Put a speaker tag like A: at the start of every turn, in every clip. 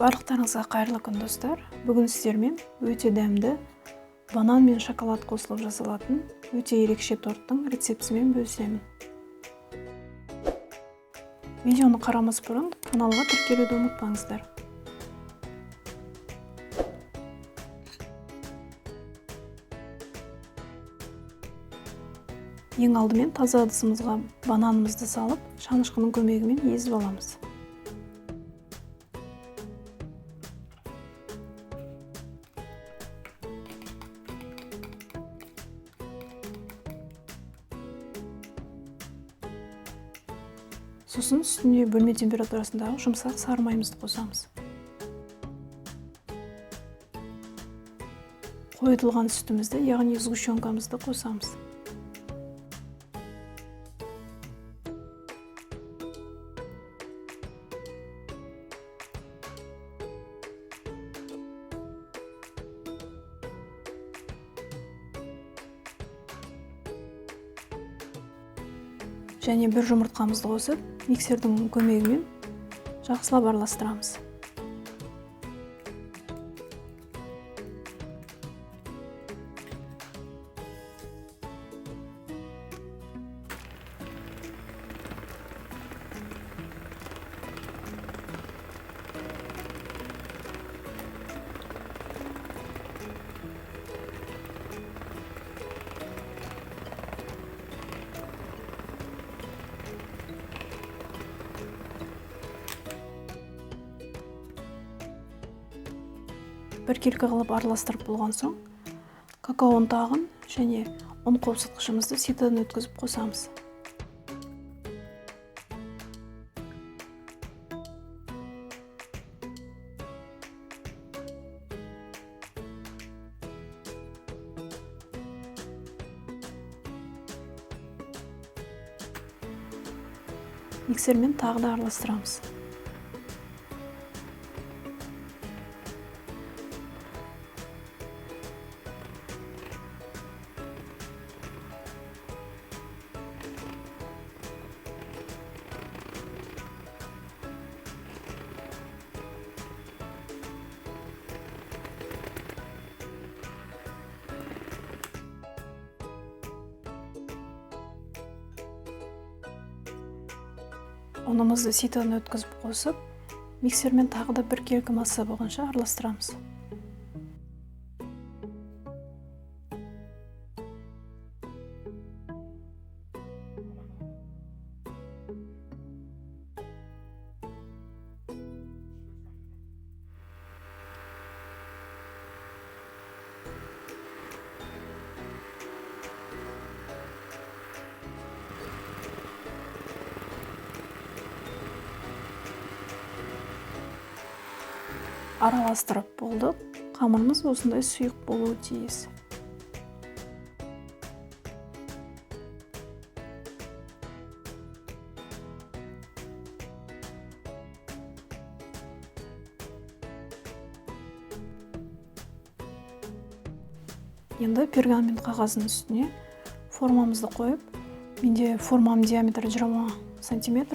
A: Барлықтарыңызға қайырлы күн достар. Бүгін сіздермен өте дәмді банан мен шоколад қосылып жасалатын өте ерекше торттың рецептісімен бөлісемін. Видеоны қарамас бұрын каналға тіркелуді ұмытпаңыздар. Ең алдымен таза ыдысымызға бананымызды салып, шанышқының көмегімен езіп аламыз. Сосын үстіне бөлме температурасындағы жұмсақ сары майымызды қосамыз. Қойытылған сүтімізді, яғни сгущенкамызды қосамыз. Және бір жұмыртқамызды қосып, миксердің көмегімен жақсылап араластырамыз. Біркелкі қылып араластырып болған соң, какао ұнтағын және ұн қопсытқышымызды ситадан өткізіп қосамыз. Миксермен тағы да араластырамыз. Ұнымызды ситадан өткізіп қосып, миксермен тағы да біркелкі масса болғанша араластырамыз. Араластырып болдық. Қамырымыз осындай сұйық болуы тиіс. Енді пергамент қағазының үстіне формамызды қойып, менде формам диаметрі 20 см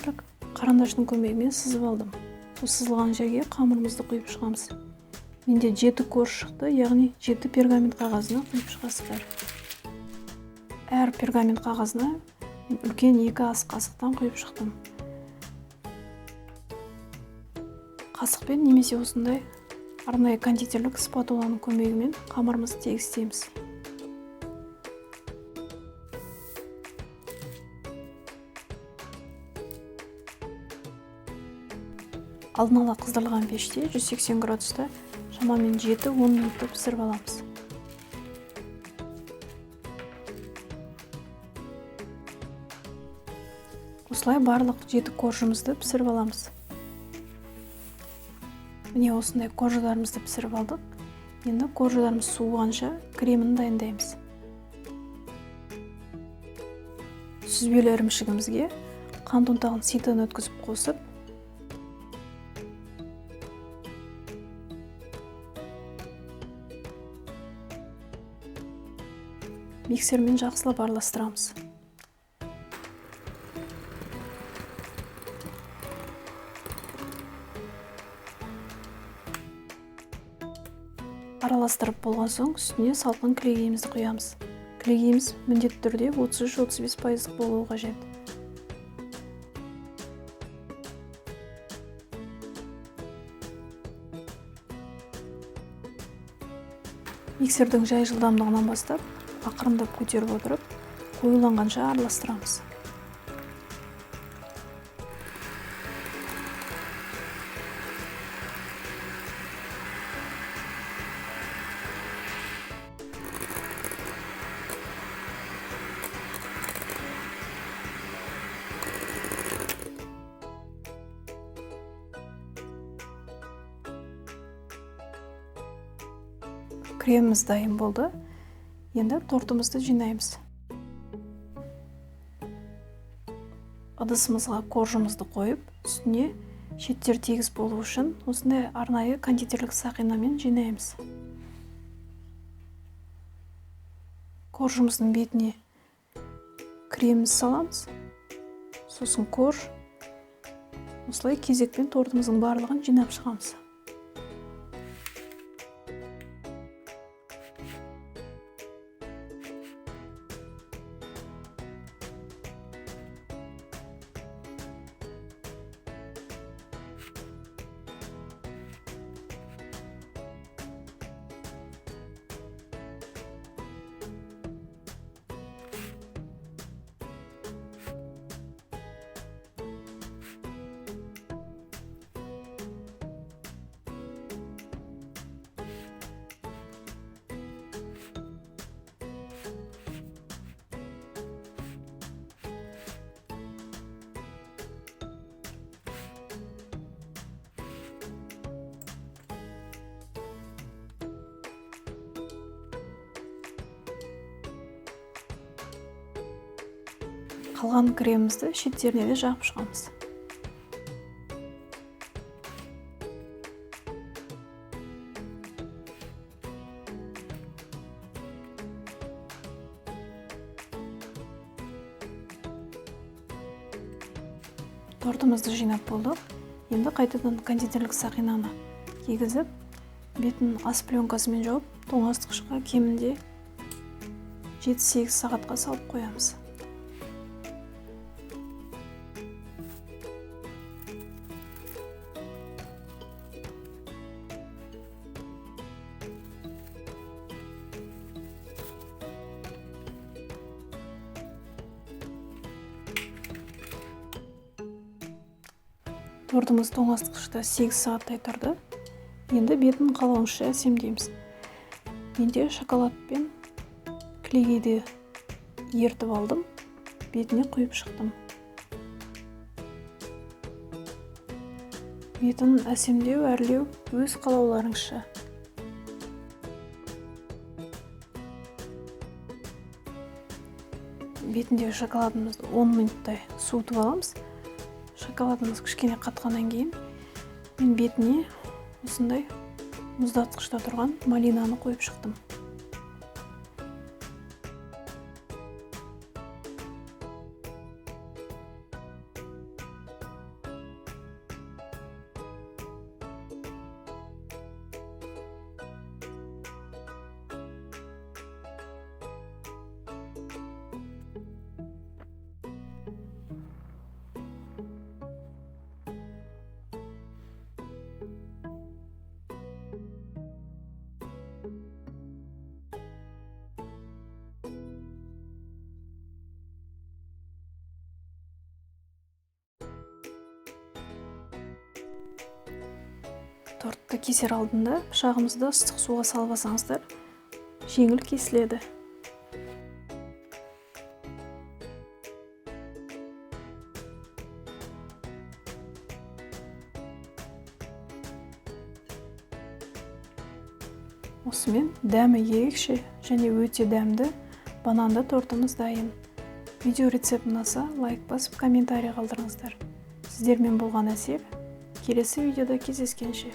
A: қарандаштың көмегімен сызып алдым. Сол сызылған жерге қамырымызды құйып шығамыз. Менде 7 корж шықты, яғни 7 пергамент қағазына құйып шығасыздар. Әр пергамент қағазына үлкен 2 ас қасықтан құйып шықтым. Қасықпен немесе осындай арнайы кондитерлік спатуланың көмегімен қамырымызды тегістейміз. Алдын ала қыздырылған пеште 180 градуста шамамен 7-10 минутты пісіріп аламыз. Осылай барлық 7 коржымызды пісіріп аламыз. Міне осындай корждарымызды пісіріп алдық. Енді корждарымыз суығанша кремін дайындаймыз. Сүзбелі ірімшігімізге қант ұнтағын ситадан өткізіп қосып, миксермен жақсылап араластырамыз. араластырып болған соң үстіне салқын кілегейімізді құямыз. Кілегейіміз міндетті түрде 33-35% болуы қажет. Миксердің жай жылдамдығынан бастап ақырындап көтеріп отырып, қоюланғанша араластырамыз. Креміміз дайын болды. Енді тортымызды жинаймыз. Ыдысымызға коржымызды қойып, үстіне шеттер тегіс болу үшін осындай арнайы кондитерлік сақинамен жинаймыз. Коржымыздың бетіне креміміз саламыз. Сосын корж. Осылай кезекпен тортымыздың барлығын жинап шығамыз. Қалған кремімізді шеттеріне де жағып шығамыз. Тортымызды жинап болдық. Енді қайтадан кондитерлік сақинаны кигізіп, бетін ас пленкасымен жауып, тоңазытқышқа кемінде 7-8 сағатқа салып қоямыз. Тортымыз тоңазытқышта 8 сағаттай тұрды. Енді бетін қалауынша әсемдейміз. Менде шоколад пен кілегейді ертіп алдым, бетіне құйып шықтым. Бетін әсемдеу, әрлеу өз қалауларыңызша. Бетіндегі шоколадымызды 10 минуттай суытып аламыз. Шоколадымыз кішкене қатқаннан кейін мен бетіне осындай мұздатқышта тұрған малинаны қойып шықтым. Тортты кесер алдында пышағымызды ыстық суға салып алсаңыздар, жеңіл кесіледі. Осымен дәмі ерекше және өте дәмді бананды тортымыз дайын. Видео рецепт ұнаса, лайк басып, комментарий қалдырыңыздар. Сіздермен болған Әсел. Келесі видеода кездескенше.